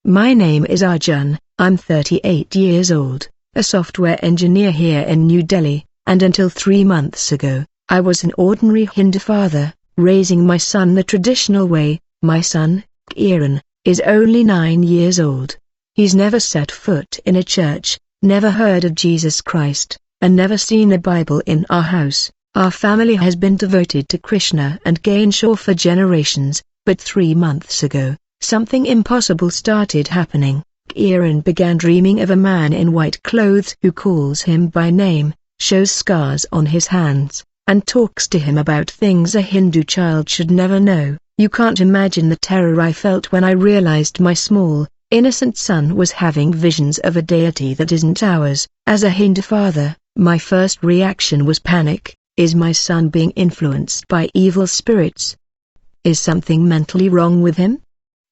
My name is Arjun, I'm 38 years old, a software engineer here in New Delhi, and until 3 months ago, I was an ordinary Hindu father, raising my son the traditional way. My son, Kiran, is only 9 years old. He's never set foot in a church, never heard of Jesus Christ, and never seen a Bible in our house. Our family has been devoted to Krishna and Ganesha for generations, but 3 months ago, something impossible started happening. Kiran began dreaming of a man in white clothes who calls him by name, shows scars on his hands, and talks to him about things a Hindu child should never know. You can't imagine the terror I felt when I realized my small, innocent son was having visions of a deity that isn't ours. As a Hindu father, my first reaction was panic. Is my son being influenced by evil spirits? Is something mentally wrong with him?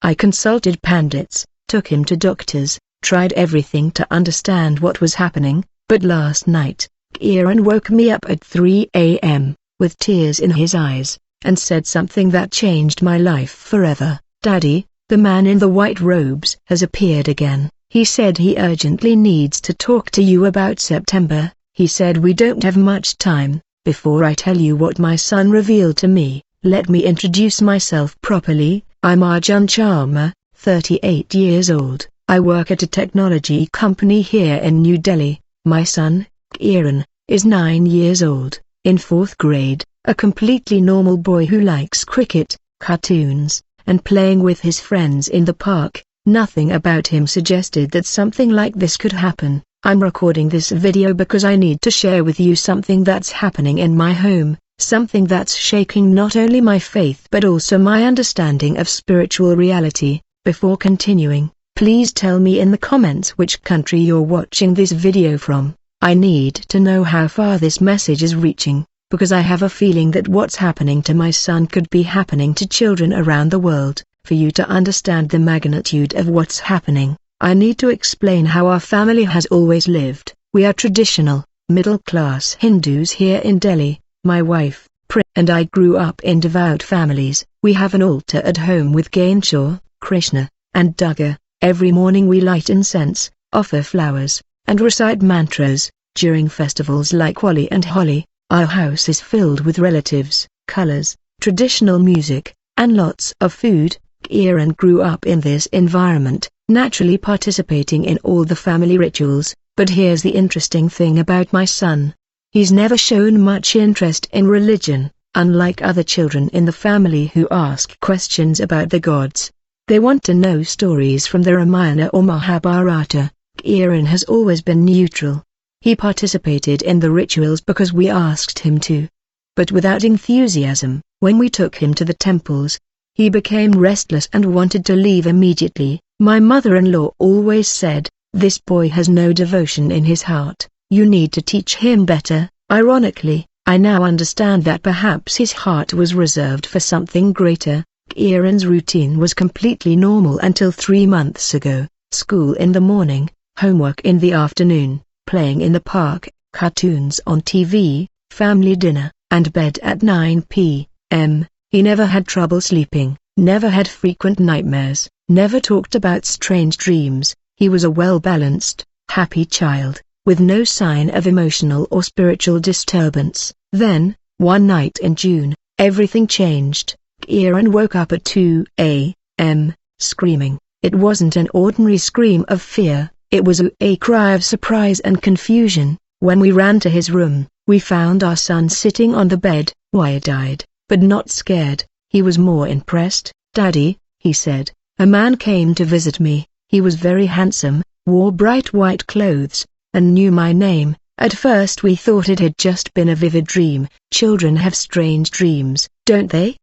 I consulted pandits, took him to doctors, tried everything to understand what was happening, but last night, Kiran woke me up at 3 a.m., with tears in his eyes, and said something that changed my life forever. Daddy, the man in the white robes has appeared again. He said he urgently needs to talk to you about September. He said we don't have much time. Before I tell you what my son revealed to me, let me introduce myself properly. I'm Arjun Sharma, 38 years old. I work at a technology company here in New Delhi. My son, Kiran, is 9 years old, in 4th grade, a completely normal boy who likes cricket, cartoons, and playing with his friends in the park. Nothing about him suggested that something like this could happen. I'm recording this video because I need to share with you something that's happening in my home, something that's shaking not only my faith but also my understanding of spiritual reality. Before continuing, please tell me in the comments which country you're watching this video from. I need to know how far this message is reaching, because I have a feeling that what's happening to my son could be happening to children around the world. For you to understand the magnitude of what's happening, I need to explain how our family has always lived. We are traditional, middle-class Hindus here in Delhi. My wife, Pri, and I grew up in devout families. We have an altar at home with Ganesha, Krishna, and Durga. Every morning we light incense, offer flowers, and recite mantras. During festivals like Holi and Holi, our house is filled with relatives, colors, traditional music, and lots of food. Kiran grew up in this environment, naturally participating in all the family rituals. But here's the interesting thing about my son. He's never shown much interest in religion, unlike other children in the family who ask questions about the gods. They want to know stories from the Ramayana or Mahabharata. Kiran has always been neutral. He participated in the rituals because we asked him to. But without enthusiasm. When we took him to the temples, he became restless and wanted to leave immediately. My mother-in-law always said, "This boy has no devotion in his heart. You need to teach him better." Ironically, I now understand that perhaps his heart was reserved for something greater. Kiran's routine was completely normal until 3 months ago. School in the morning, homework in the afternoon, playing in the park, cartoons on TV, family dinner, and bed at 9 p.m. He never had trouble sleeping, never had frequent nightmares, never talked about strange dreams. He was a well-balanced, happy child, with no sign of emotional or spiritual disturbance. Then, one night in June, everything changed. Kiran woke up at 2 a.m., screaming. It wasn't an ordinary scream of fear, it was a cry of surprise and confusion. When we ran to his room, we found our son sitting on the bed, wide-eyed, but not scared. He was more impressed. "Daddy," he said, "a man came to visit me. He was very handsome, wore bright white clothes, and knew my name." At first we thought it had just been a vivid dream. Children have strange dreams, don't they?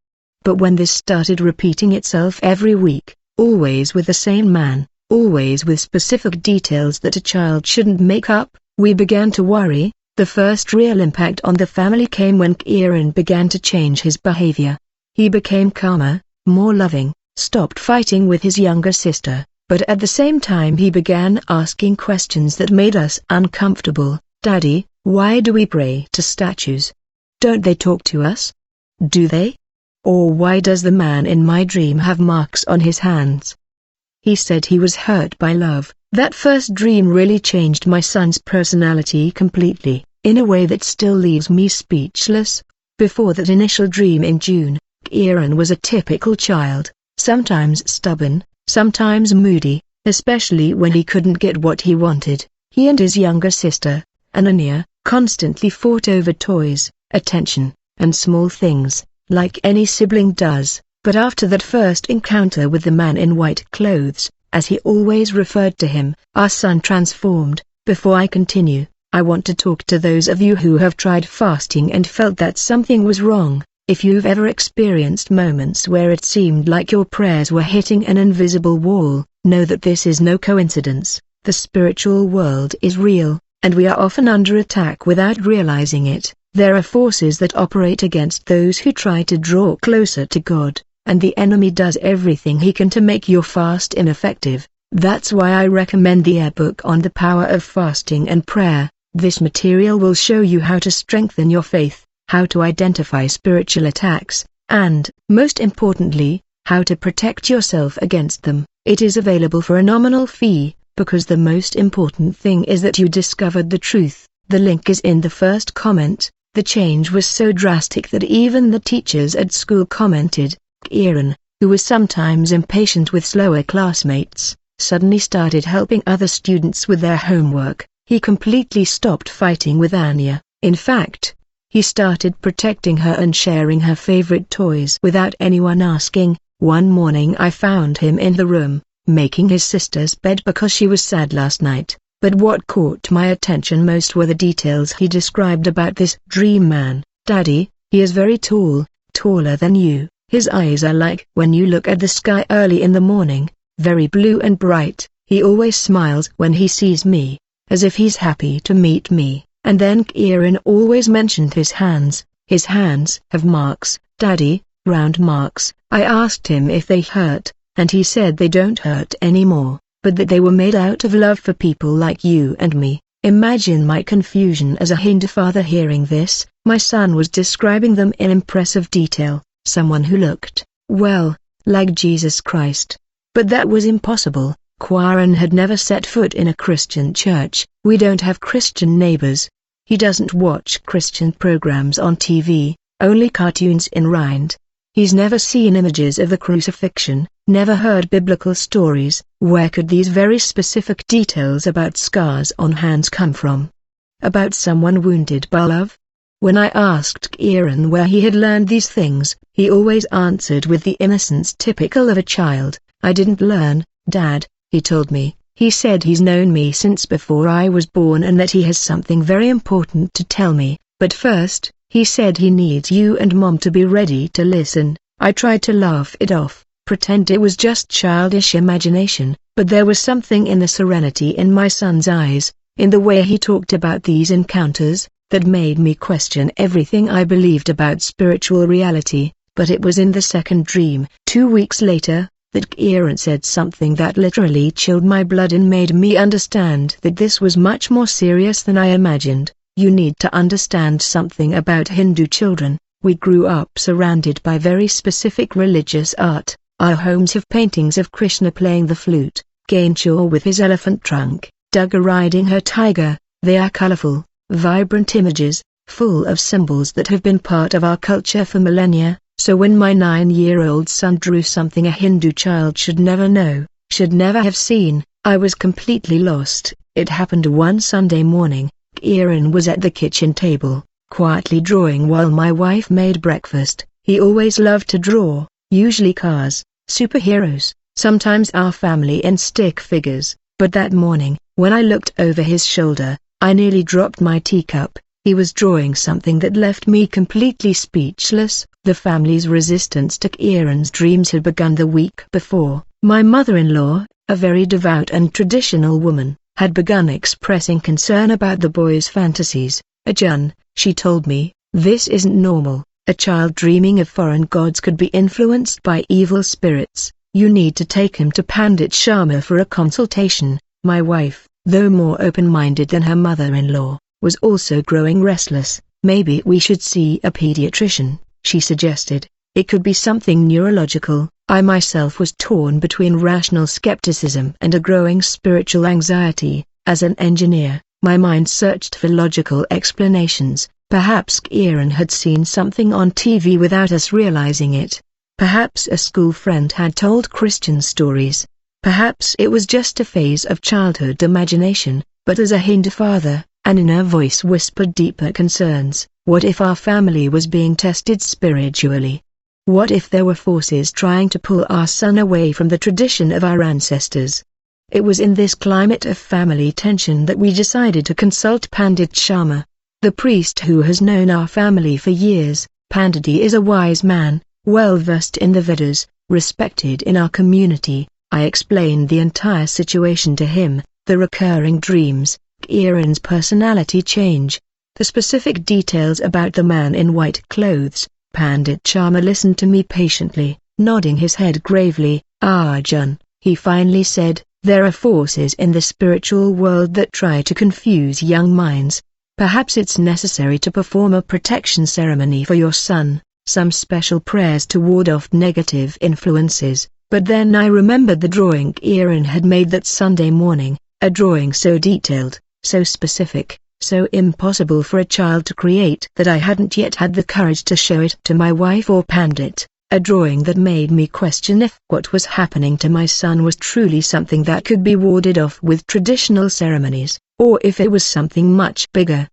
But when this started repeating itself every week, always with the same man, always with specific details that a child shouldn't make up, we began to worry. The first real impact on the family came when Kiran began to change his behavior. He became calmer, more loving, stopped fighting with his younger sister, but at the same time he began asking questions that made us uncomfortable. "Daddy, why do we pray to statues? Don't they talk to us? Do they? Or why does the man in my dream have marks on his hands?" He said he was hurt by love. That first dream really changed my son's personality completely, in a way that still leaves me speechless. Before that initial dream in June, Kieran was a typical child, sometimes stubborn, sometimes moody, especially when he couldn't get what he wanted. He and his younger sister, Ananya, constantly fought over toys, attention, and small things, like any sibling does. But after that first encounter with the man in white clothes, as he always referred to him, our son transformed. Before I continue, I want to talk to those of you who have tried fasting and felt that something was wrong. If you've ever experienced moments where it seemed like your prayers were hitting an invisible wall, know that this is no coincidence. The spiritual world is real, and we are often under attack without realizing it. There are forces that operate against those who try to draw closer to God, and the enemy does everything he can to make your fast ineffective. That's why I recommend the ebook on the power of fasting and prayer. This material will show you how to strengthen your faith, how to identify spiritual attacks, and, most importantly, how to protect yourself against them. It is available for a nominal fee, because the most important thing is that you discovered the truth. The link is in the first comment. The change was so drastic that even the teachers at school commented. Kieran, who was sometimes impatient with slower classmates, suddenly started helping other students with their homework. He completely stopped fighting with Anya. In fact, he started protecting her and sharing her favorite toys without anyone asking. One morning I found him in the room, making his sister's bed because she was sad last night. But what caught my attention most were the details he described about this dream man. Daddy, he is very tall, taller than you. His eyes are like when you look at the sky early in the morning, very blue and bright. He always smiles when he sees me, as if he's happy to meet me. And then Kieran always mentioned his hands. His hands have marks, Daddy, round marks. I asked him if they hurt, and he said they don't hurt anymore, but that they were made out of love for people like you and me. Imagine my confusion as a Hindu father hearing this. My son was describing them in impressive detail. Someone who looked, well, like Jesus Christ. But that was impossible. Kieran had never set foot in a Christian church. We don't have Christian neighbors. He doesn't watch Christian programs on TV, only cartoons in rhymed. He's never seen images of the crucifixion, never heard biblical stories. Where could these very specific details about scars on hands come from? About someone wounded by love? When I asked Kieran where he had learned these things, he always answered with the innocence typical of a child. I didn't learn, Dad, he told me. He said he's known me since before I was born and that he has something very important to tell me. But first, he said he needs you and Mom to be ready to listen. I tried to laugh it off, pretend it was just childish imagination, but there was something in the serenity in my son's eyes, in the way he talked about these encounters, that made me question everything I believed about spiritual reality. But it was in the second dream, 2 weeks later, that Kieran said something that literally chilled my blood and made me understand that this was much more serious than I imagined. You need to understand something about Hindu children. We grew up surrounded by very specific religious art. Our homes have paintings of Krishna playing the flute, Ganesha with his elephant trunk, Durga riding her tiger. They are colorful, vibrant images, full of symbols that have been part of our culture for millennia. So when my 9-year-old son drew something a Hindu child should never know, should never have seen, I was completely lost. It happened one Sunday morning. Kieran was at the kitchen table, quietly drawing while my wife made breakfast. He always loved to draw, usually cars, superheroes, sometimes our family and stick figures. But that morning, when I looked over his shoulder, I nearly dropped my teacup. He was drawing something that left me completely speechless. The family's resistance to Kieran's dreams had begun the week before. My mother-in-law, a very devout and traditional woman, had begun expressing concern about the boy's fantasies. Arjun, she told me, this isn't normal. A child dreaming of foreign gods could be influenced by evil spirits. You need to take him to Pandit Sharma for a consultation. My wife, though more open-minded than her mother-in-law, was also growing restless. Maybe we should see a pediatrician, she suggested. It could be something neurological. I myself was torn between rational skepticism and a growing spiritual anxiety. As an engineer, my mind searched for logical explanations. Perhaps Kieran had seen something on TV without us realizing it. Perhaps a school friend had told Christian stories. Perhaps it was just a phase of childhood imagination, but as a Hindu father, an inner voice whispered deeper concerns. What if our family was being tested spiritually? What if there were forces trying to pull our son away from the tradition of our ancestors? It was in this climate of family tension that we decided to consult Pandit Sharma, the priest who has known our family for years. Pandit is a wise man, well versed in the Vedas, respected in our community. I explained the entire situation to him, the recurring dreams, Kieran's personality change, the specific details about the man in white clothes. Pandit Sharma listened to me patiently, nodding his head gravely. Arjun, he finally said, there are forces in the spiritual world that try to confuse young minds. Perhaps it's necessary to perform a protection ceremony for your son, some special prayers to ward off negative influences. But then I remembered the drawing Kieran had made that Sunday morning, a drawing so detailed, so specific, so impossible for a child to create that I hadn't yet had the courage to show it to my wife or Pandit, a drawing that made me question if what was happening to my son was truly something that could be warded off with traditional ceremonies, or if it was something much bigger,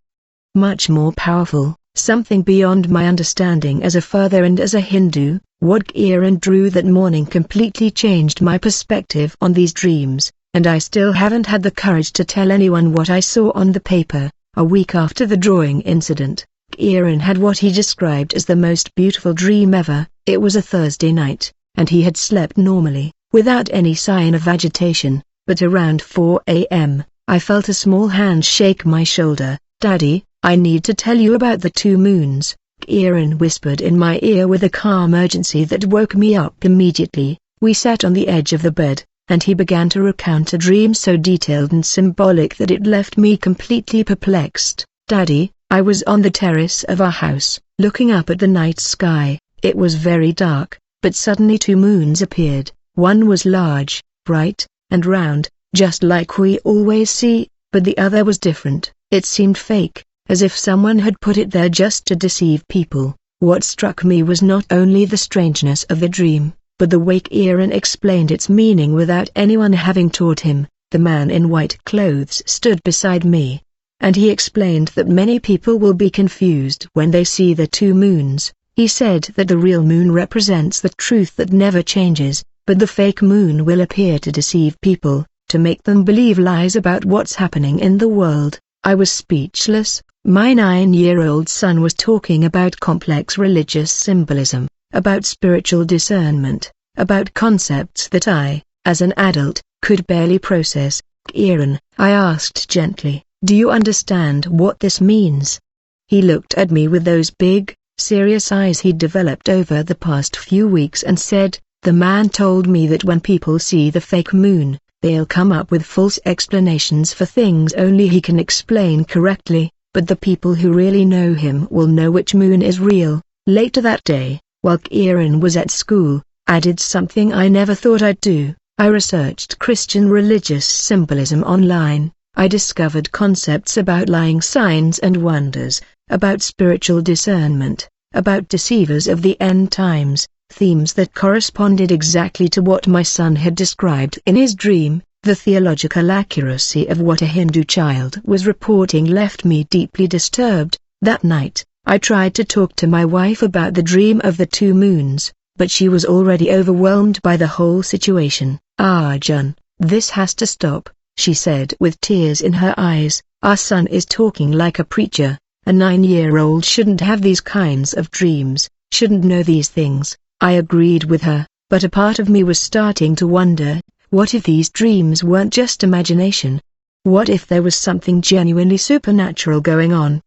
much more powerful, something beyond my understanding as a father and as a Hindu. What Kieran drew that morning completely changed my perspective on these dreams, and I still haven't had the courage to tell anyone what I saw on the paper. A week after the drawing incident, Kieran had what he described as the most beautiful dream ever. It was a Thursday night, and he had slept normally, without any sign of agitation, but around 4 a.m., I felt a small hand shake my shoulder. Daddy, I need to tell you about the 2 moons, Kieran whispered in my ear with a calm urgency that woke me up immediately. We sat on the edge of the bed, and he began to recount a dream so detailed and symbolic that it left me completely perplexed. Daddy, I was on the terrace of our house, looking up at the night sky. It was very dark, but suddenly 2 moons appeared. One was large, bright, and round, just like we always see, but the other was different. It seemed fake, as if someone had put it there just to deceive people. What struck me was not only the strangeness of the dream, but the way Kieran explained its meaning without anyone having taught him. The man in white clothes stood beside me, and he explained that many people will be confused when they see the 2 moons. He said that the real moon represents the truth that never changes, but the fake moon will appear to deceive people, to make them believe lies about what's happening in the world. I was speechless. My 9-year-old son was talking about complex religious symbolism, about spiritual discernment, about concepts that I, as an adult, could barely process. Kieran, I asked gently, do you understand what this means? He looked at me with those big, serious eyes he'd developed over the past few weeks and said, the man told me that when people see the fake moon, they'll come up with false explanations for things only he can explain correctly, but the people who really know him will know which moon is real. Later that day, while Kieran was at school, I did something I never thought I'd do. I researched Christian religious symbolism online. I discovered concepts about lying signs and wonders, about spiritual discernment, about deceivers of the end times, themes that corresponded exactly to what my son had described in his dream. The theological accuracy of what a Hindu child was reporting left me deeply disturbed. That night, I tried to talk to my wife about the dream of the 2 moons, but she was already overwhelmed by the whole situation. Arjun, this has to stop, she said with tears in her eyes. Our son is talking like a preacher. A 9-year-old shouldn't have these kinds of dreams, shouldn't know these things. I agreed with her, but a part of me was starting to wonder, what if these dreams weren't just imagination? What if there was something genuinely supernatural going on?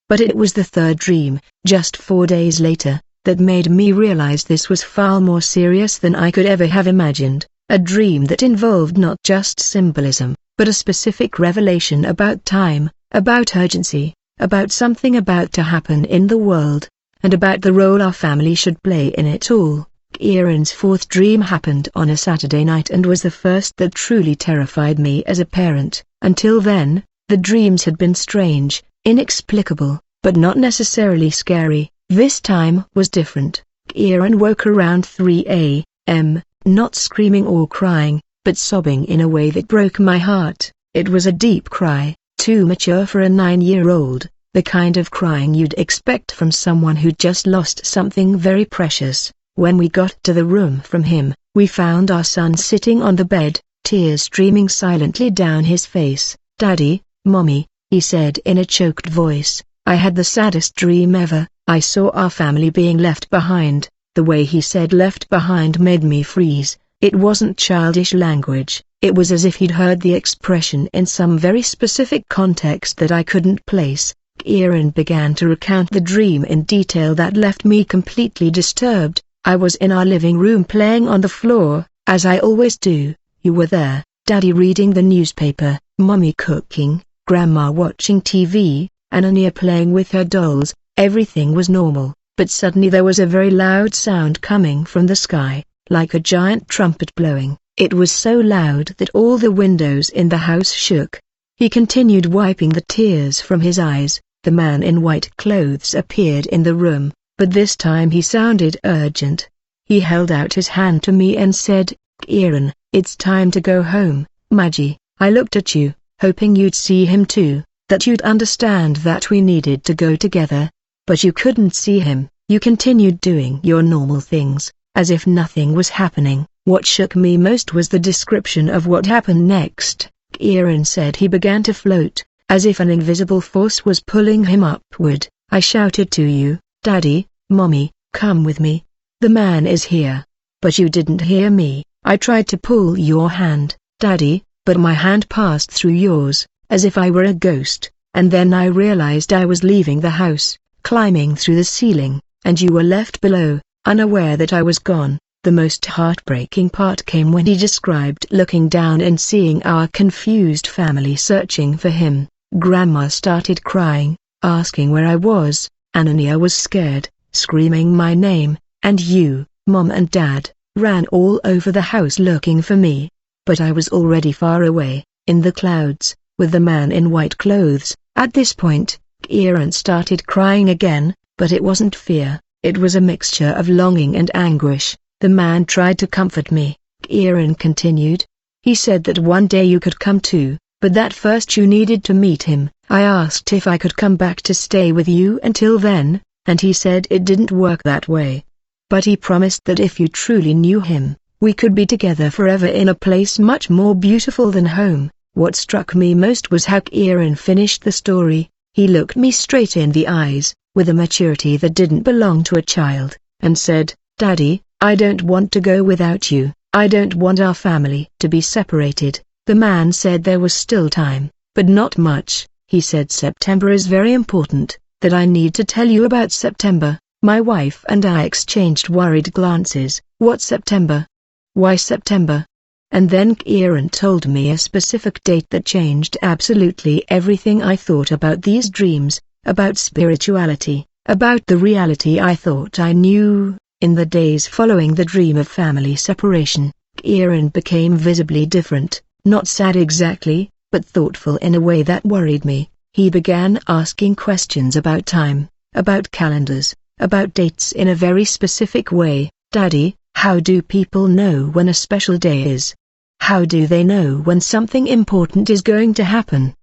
But it was the 3rd dream, just 4 days later, that made me realize this was far more serious than I could ever have imagined. A dream that involved not just symbolism, but a specific revelation about time, about urgency, about something about to happen in the world, and about the role our family should play in it all. Kieran's fourth dream happened on a Saturday night and was the first that truly terrified me as a parent. Until then, the dreams had been strange, inexplicable, but not necessarily scary. This time was different. Kieran woke around 3 a.m., not screaming or crying, but sobbing in a way that broke my heart. It was a deep cry, too mature for a 9-year-old, the kind of crying you'd expect from someone who just lost something very precious. When we got to the room from him, we found our son sitting on the bed, tears streaming silently down his face. "Daddy, Mommy," he said in a choked voice, "I had the saddest dream ever. I saw our family being left behind." The way he said left behind made me freeze. It wasn't childish language, it was as if he'd heard the expression in some very specific context that I couldn't place. Kieran began to recount the dream in detail that left me completely disturbed. "I was in our living room playing on the floor, as I always do. You were there, Daddy reading the newspaper, Mommy cooking, Grandma watching TV, and Anya playing with her dolls. Everything was normal, but suddenly there was a very loud sound coming from the sky, like a giant trumpet blowing. It was so loud that all the windows in the house shook." He continued, wiping the tears from his eyes. The man in white clothes appeared in the room, but this time he sounded urgent. He held out his hand to me and said, "Kieran, it's time to go home, Maggie." I looked at you, hoping you'd see him too, that you'd understand that we needed to go together. But you couldn't see him. You continued doing your normal things, as if nothing was happening. What shook me most was the description of what happened next. Kieran said he began to float, as if an invisible force was pulling him upward. "I shouted to you, Daddy, Mommy, come with me. The man is here." "But you didn't hear me. I tried to pull your hand, Daddy, but my hand passed through yours, as if I were a ghost, and then I realized I was leaving the house, climbing through the ceiling, and you were left below, unaware that I was gone." The most heartbreaking part came when he described looking down and seeing our confused family searching for him. Grandma started crying, asking where I was, Anania was scared, screaming my name, and you, Mom and Dad, ran all over the house looking for me. But I was already far away, in the clouds, with the man in white clothes. At this point, Kieran started crying again, but it wasn't fear, it was a mixture of longing and anguish. The man tried to comfort me, Kieran continued. He said that one day you could come too, but that first you needed to meet him. I asked if I could come back to stay with you until then, and he said it didn't work that way. But he promised that if you truly knew him, we could be together forever in a place much more beautiful than home. What struck me most was how Kieran finished the story. He looked me straight in the eyes, with a maturity that didn't belong to a child, and said, "Daddy, I don't want to go without you. I don't want our family to be separated." The man said there was still time, but not much. He said September is very important, that I need to tell you about September. My wife and I exchanged worried glances. "What September? Why September?" And then Kieran told me a specific date that changed absolutely everything I thought about these dreams, about spirituality, about the reality I thought I knew. In the days following the dream of family separation, Kieran became visibly different, not sad exactly, but thoughtful in a way that worried me. He began asking questions about time, about calendars, about dates in a very specific way. "Daddy, how do people know when a special day is? How do they know when something important is going to happen?"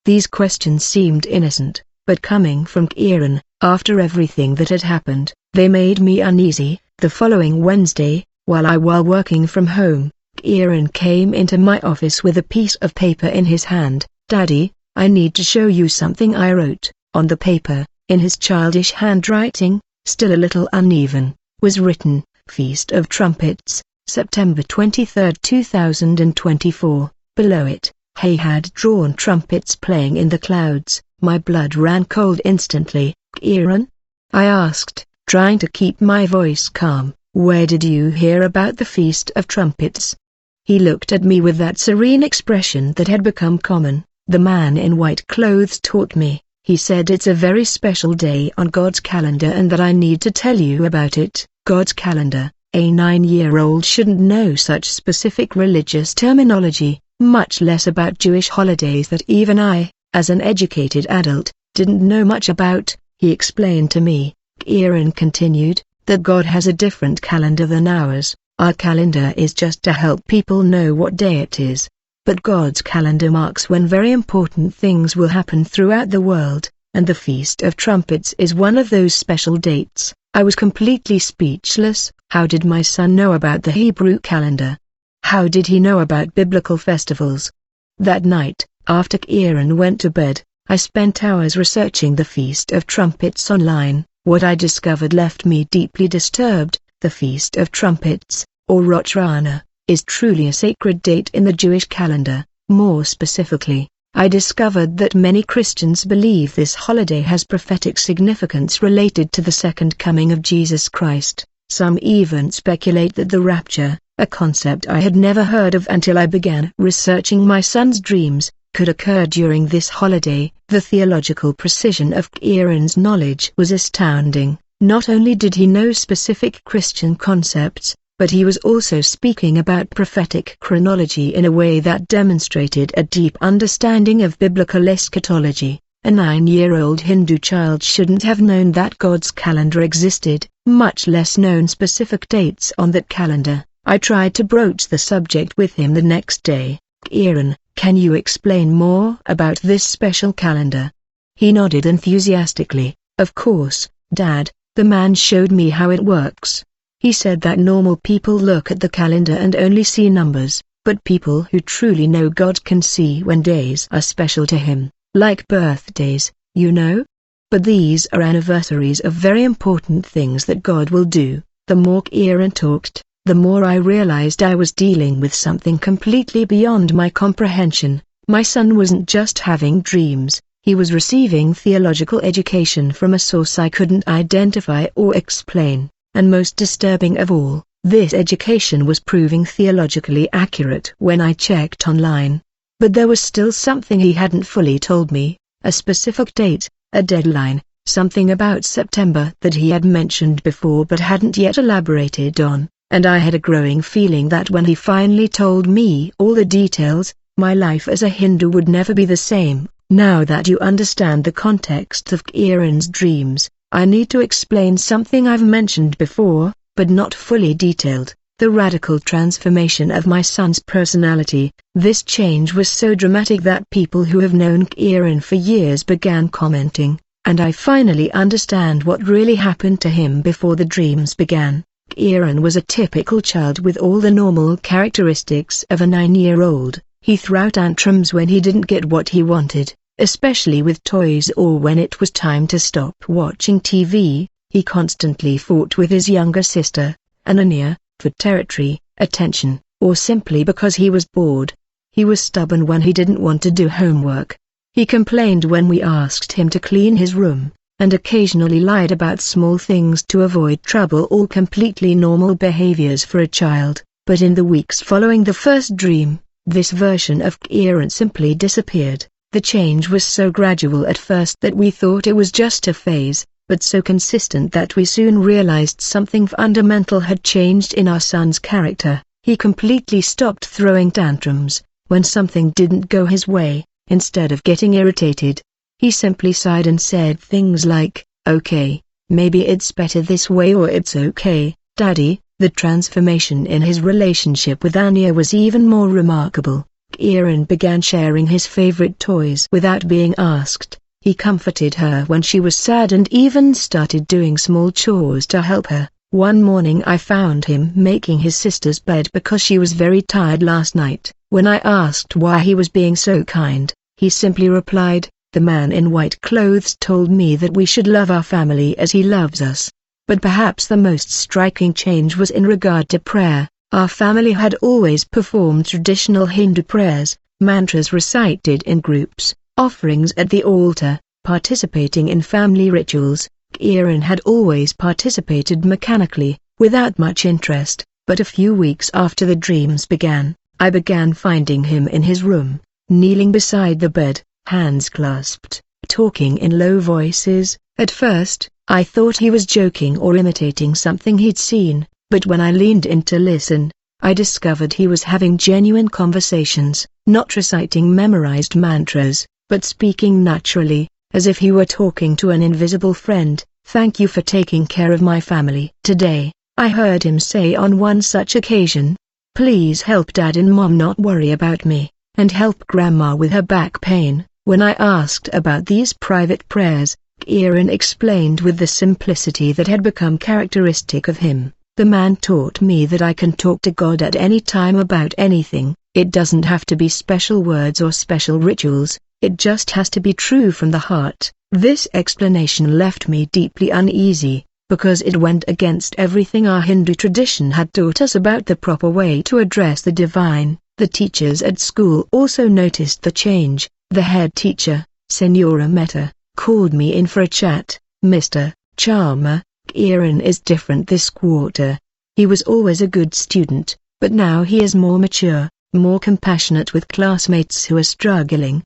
These questions seemed innocent, but coming from Kieran, after everything that had happened, they made me uneasy. The following Wednesday, while working from home, Kieran came into my office with a piece of paper in his hand. "Daddy, I need to show you something I wrote." On the paper, in his childish handwriting, still a little uneven, was written, "Feast of Trumpets, September 23, 2024. Below it, he had drawn trumpets playing in the clouds. My blood ran cold instantly. "Kieran?" I asked, trying to keep my voice calm. "Where did you hear about the Feast of Trumpets?" He looked at me with that serene expression that had become common. "The man in white clothes taught me. He said it's a very special day on God's calendar and that I need to tell you about it." "God's calendar," A 9-year-old shouldn't know such specific religious terminology, much less about Jewish holidays that even I, as an educated adult, didn't know much about. He explained to me, Kieran continued, that God has a different calendar than ours. Our calendar is just to help people know what day it is. But God's calendar marks when very important things will happen throughout the world, and the Feast of Trumpets is one of those special dates. I was completely speechless. How did my son know about the Hebrew calendar? How did he know about biblical festivals? That night, after Kieran went to bed, I spent hours researching the Feast of Trumpets online. What I discovered left me deeply disturbed. The Feast of Trumpets, or Rosh Hashanah, is truly a sacred date in the Jewish calendar. More specifically, I discovered that many Christians believe this holiday has prophetic significance related to the second coming of Jesus Christ. Some even speculate that the rapture, a concept I had never heard of until I began researching my son's dreams, could occur during this holiday. The theological precision of Kieran's knowledge was astounding. Not only did he know specific Christian concepts, but he was also speaking about prophetic chronology in a way that demonstrated a deep understanding of biblical eschatology. A 9-year-old Hindu child shouldn't have known that God's calendar existed, much less known specific dates on that calendar. I tried to broach the subject with him the next day. Kieran, can you explain more about this special calendar? He nodded enthusiastically. Of course, Dad. The man showed me how it works. He said that normal people look at the calendar and only see numbers, but people who truly know God can see when days are special to him, like birthdays, you know? But these are anniversaries of very important things that God will do. The more Kieran talked, the more I realized I was dealing with something completely beyond my comprehension. My son wasn't just having dreams. He was receiving theological education from a source I couldn't identify or explain, and most disturbing of all, this education was proving theologically accurate when I checked online. But there was still something he hadn't fully told me, a specific date, a deadline, something about September that he had mentioned before but hadn't yet elaborated on, and I had a growing feeling that when he finally told me all the details, my life as a Hindu would never be the same. Now that you understand the context of Kieran's dreams, I need to explain something I've mentioned before, but not fully detailed, the radical transformation of my son's personality. This change was so dramatic that people who have known Kieran for years began commenting, and I finally understand what really happened to him before the dreams began. Kieran was a typical child with all the normal characteristics of a 9-year-old. He threw tantrums when he didn't get what he wanted, especially with toys or when it was time to stop watching TV. He constantly fought with his younger sister, Ananya, for territory, attention, or simply because he was bored. He was stubborn when he didn't want to do homework. He complained when we asked him to clean his room, and occasionally lied about small things to avoid trouble, all completely normal behaviors for a child. But in the weeks following the first dream, this version of Kieran simply disappeared. The change was so gradual at first that we thought it was just a phase, but so consistent that we soon realized something fundamental had changed in our son's character. He completely stopped throwing tantrums when something didn't go his way. Instead of getting irritated, he simply sighed and said things like, "Okay, maybe it's better this way," or "It's okay, Daddy." The transformation in his relationship with Anya was even more remarkable. Kieran began sharing his favorite toys without being asked. He comforted her when she was sad and even started doing small chores to help her. One morning I found him making his sister's bed because she was very tired last night. When I asked why he was being so kind, he simply replied, "The man in white clothes told me that we should love our family as he loves us." But perhaps the most striking change was in regard to prayer. Our family had always performed traditional Hindu prayers, mantras recited in groups, offerings at the altar, participating in family rituals. Kieran had always participated mechanically, without much interest, but a few weeks after the dreams began, I began finding him in his room, kneeling beside the bed, hands clasped, talking in low voices. At first, I thought he was joking or imitating something he'd seen, but when I leaned in to listen, I discovered he was having genuine conversations, not reciting memorized mantras, but speaking naturally, as if he were talking to an invisible friend. "Thank you for taking care of my family today," I heard him say on one such occasion. "Please help Dad and Mom not worry about me, and help Grandma with her back pain." When I asked about these private prayers, Kieran explained with the simplicity that had become characteristic of him. "The man taught me that I can talk to God at any time about anything. It doesn't have to be special words or special rituals, it just has to be true from the heart." This explanation left me deeply uneasy, because it went against everything our Hindu tradition had taught us about the proper way to address the divine. The teachers at school also noticed the change. The head teacher, Senora Mehta, called me in for a chat. "Mr. Charma, Kieran is different this quarter. He was always a good student, but now he is more mature, more compassionate with classmates who are struggling.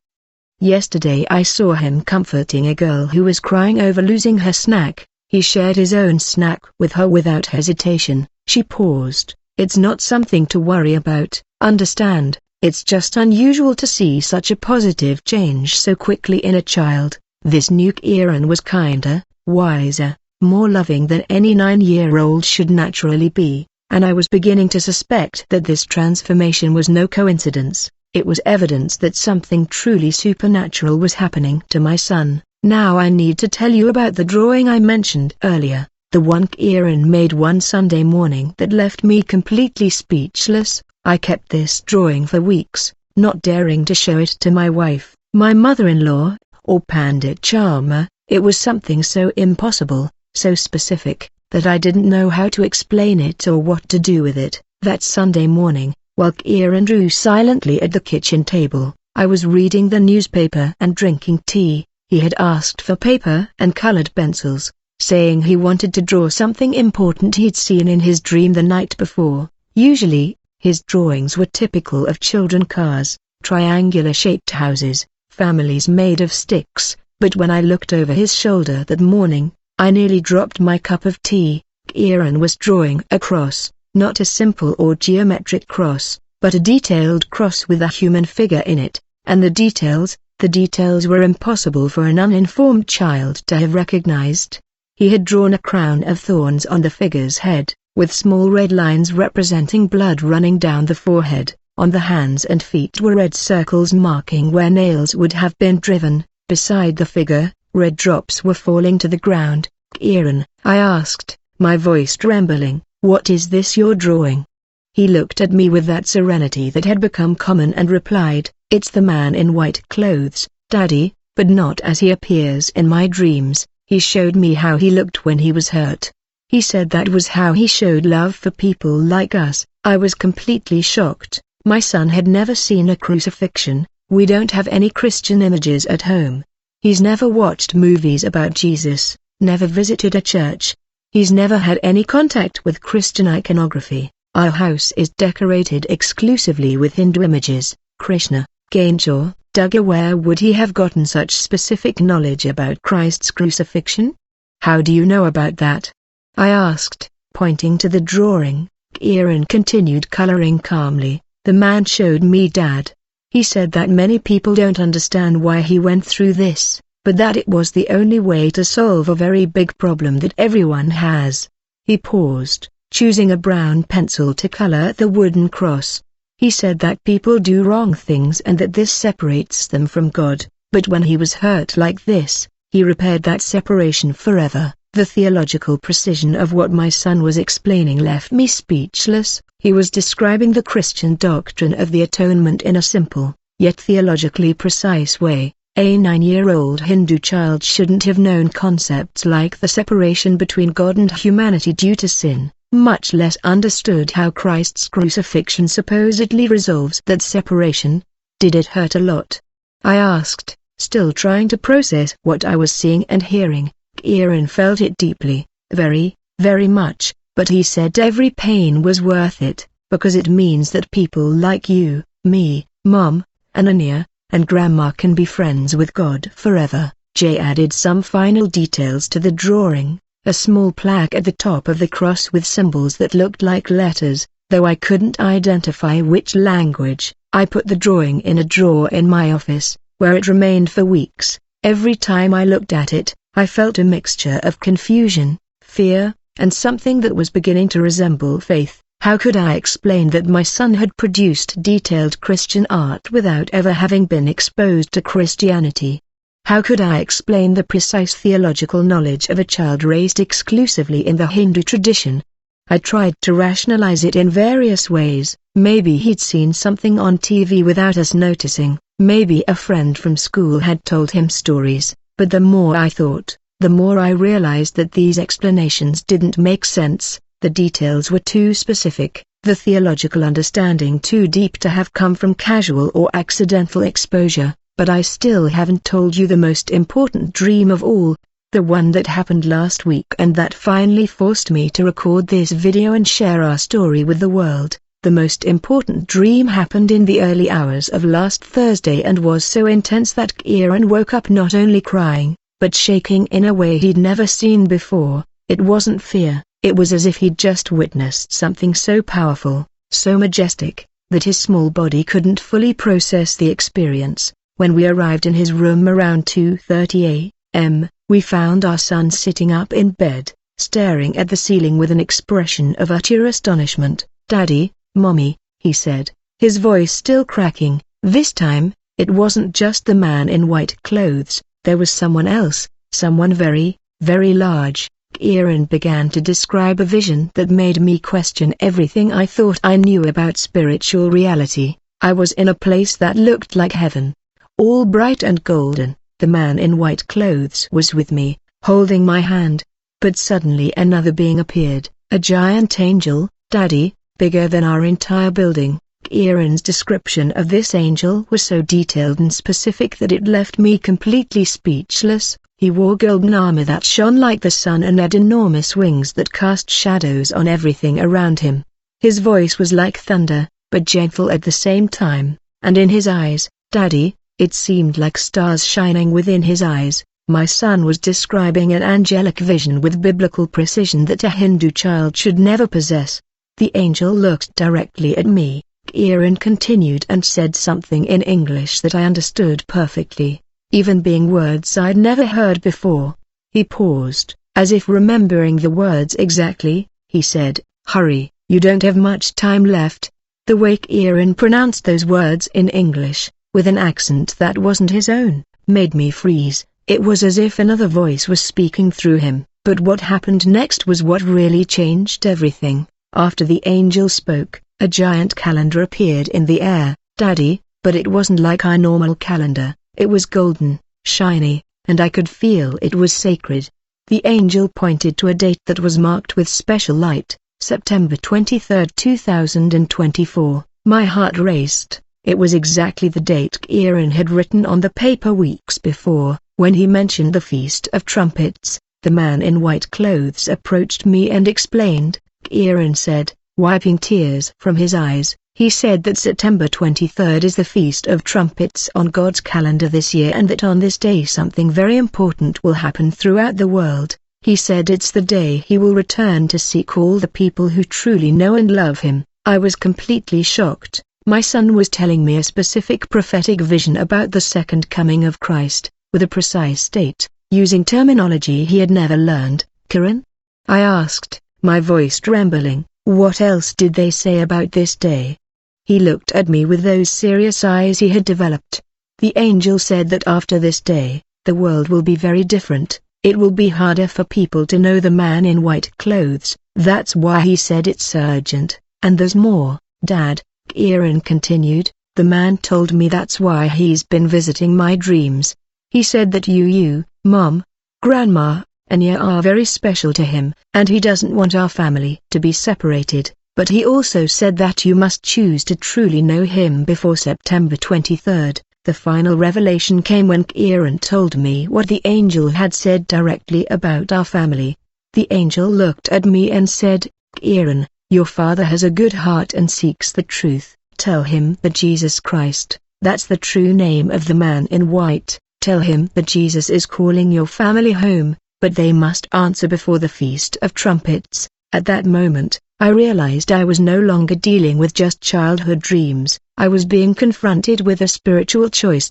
Yesterday I saw him comforting a girl who was crying over losing her snack. He shared his own snack with her without hesitation." She paused. "It's not something to worry about, understand, it's just unusual to see such a positive change so quickly in a child." This new Kieran was kinder, wiser, more loving than any 9-year-old should naturally be, and I was beginning to suspect that this transformation was no coincidence. It was evidence that something truly supernatural was happening to my son. Now I need to tell you about the drawing I mentioned earlier, the one Kieran made one Sunday morning that left me completely speechless. I kept this drawing for weeks, not daring to show it to my wife, my mother-in-law, or Pandit Charma. It was something so impossible, so specific, that I didn't know how to explain it or what to do with it. That Sunday morning, while Kieran drew silently at the kitchen table, I was reading the newspaper and drinking tea. He had asked for paper and colored pencils, saying he wanted to draw something important he'd seen in his dream the night before. Usually, his drawings were typical of children: cars, triangular-shaped houses, families made of sticks, but when I looked over his shoulder that morning, I nearly dropped my cup of tea. Kieran was drawing a cross, not a simple or geometric cross, but a detailed cross with a human figure in it, and the details were impossible for an uninformed child to have recognized. He had drawn a crown of thorns on the figure's head, with small red lines representing blood running down the forehead. On the hands and feet were red circles marking where nails would have been driven. Beside the figure, red drops were falling to the ground. "Kieran," I asked, my voice trembling, "what is this you're drawing?" He looked at me with that serenity that had become common and replied, "It's the man in white clothes, Daddy, but not as he appears in my dreams." He showed me how he looked when he was hurt. He said that was how he showed love for people like us. I was completely shocked. My son had never seen a crucifixion. We don't have any Christian images at home. He's never watched movies about Jesus, never visited a church. He's never had any contact with Christian iconography. Our house is decorated exclusively with Hindu images. Krishna, Ganesha, Durga. Where would he have gotten such specific knowledge about Christ's crucifixion? How do you know about that? I asked, pointing to the drawing. Kieran continued coloring calmly. The man showed me Dad. He said that many people don't understand why he went through this, but that it was the only way to solve a very big problem that everyone has. He paused, choosing a brown pencil to color the wooden cross. He said that people do wrong things and that this separates them from God, but when he was hurt like this, he repaired that separation forever. The theological precision of what my son was explaining left me speechless. He was describing the Christian doctrine of the atonement in a simple, yet theologically precise way. A 9-year-old Hindu child shouldn't have known concepts like the separation between God and humanity due to sin, much less understood how Christ's crucifixion supposedly resolves that separation. Did it hurt a lot? I asked, still trying to process what I was seeing and hearing. Kieran felt it deeply, very, very much, but he said every pain was worth it, because it means that people like you, me, Mom, Ananya, and Grandma can be friends with God forever. Jay added some final details to the drawing, a small plaque at the top of the cross with symbols that looked like letters, though I couldn't identify which language. I put the drawing in a drawer in my office, where it remained for weeks. Every time I looked at it, I felt a mixture of confusion, fear, and something that was beginning to resemble faith. How could I explain that my son had produced detailed Christian art without ever having been exposed to Christianity? How could I explain the precise theological knowledge of a child raised exclusively in the Hindu tradition? I tried to rationalize it in various ways. Maybe he'd seen something on TV without us noticing, maybe a friend from school had told him stories, but the more I thought, the more I realized that these explanations didn't make sense. The details were too specific, the theological understanding too deep to have come from casual or accidental exposure. But I still haven't told you the most important dream of all, the one that happened last week and that finally forced me to record this video and share our story with the world. The most important dream happened in the early hours of last Thursday and was so intense that Kieran woke up not only crying, but shaking in a way he'd never seen before. It wasn't fear, it was as if he'd just witnessed something so powerful, so majestic, that his small body couldn't fully process the experience. When we arrived in his room around 2:30 a.m., we found our son sitting up in bed, staring at the ceiling with an expression of utter astonishment. "Daddy, Mommy," he said, his voice still cracking. This time, it wasn't just the man in white clothes, there was someone else, someone very, very large. Kieran began to describe a vision that made me question everything I thought I knew about spiritual reality. I was in a place that looked like heaven, all bright and golden. The man in white clothes was with me, holding my hand. But suddenly another being appeared, a giant angel, Daddy, bigger than our entire building. Kieran's description of this angel was so detailed and specific that it left me completely speechless. He wore golden armor that shone like the sun and had enormous wings that cast shadows on everything around him. His voice was like thunder, but gentle at the same time, and in his eyes, Daddy, it seemed like stars shining within his eyes. My son was describing an angelic vision with biblical precision that a Hindu child should never possess. The angel looked directly at me. Kieran continued and said something in English that I understood perfectly, even being words I'd never heard before. He paused, as if remembering the words exactly. He said, "Hurry, you don't have much time left." The way Kieran pronounced those words in English, with an accent that wasn't his own, made me freeze. It was as if another voice was speaking through him. But what happened next was what really changed everything. After the angel spoke, a giant calendar appeared in the air, Daddy, but it wasn't like our normal calendar. It was golden, shiny, and I could feel it was sacred. The angel pointed to a date that was marked with special light, September 23, 2024. My heart raced. It was exactly the date Kieran had written on the paper weeks before. When he mentioned the Feast of Trumpets, the man in white clothes approached me and explained. Kieran said, wiping tears from his eyes, he said that September 23rd is the Feast of Trumpets on God's calendar this year and that on this day something very important will happen throughout the world. He said it's the day he will return to seek all the people who truly know and love him. I was completely shocked. My son was telling me a specific prophetic vision about the second coming of Christ, with a precise date, using terminology he had never learned. "Kieran?" I asked, my voice trembling. "What else did they say about this day?" He looked at me with those serious eyes he had developed. The angel said that after this day, the world will be very different. It will be harder for people to know the man in white clothes. That's why he said it's urgent. And there's more, Dad, Kieran continued. The man told me that's why he's been visiting my dreams. He said that you, Mom, Grandma, Anya are very special to him, and he doesn't want our family to be separated. But he also said that you must choose to truly know him before September 23rd. The final revelation came when Kieran told me what the angel had said directly about our family. The angel looked at me and said, "Kieran, your father has a good heart and seeks the truth. Tell him that Jesus Christ, that's the true name of the man in white. Tell him that Jesus is calling your family home, but they must answer before the Feast of Trumpets. At that moment, I realized I was no longer dealing with just childhood dreams. I was being confronted with a spiritual choice.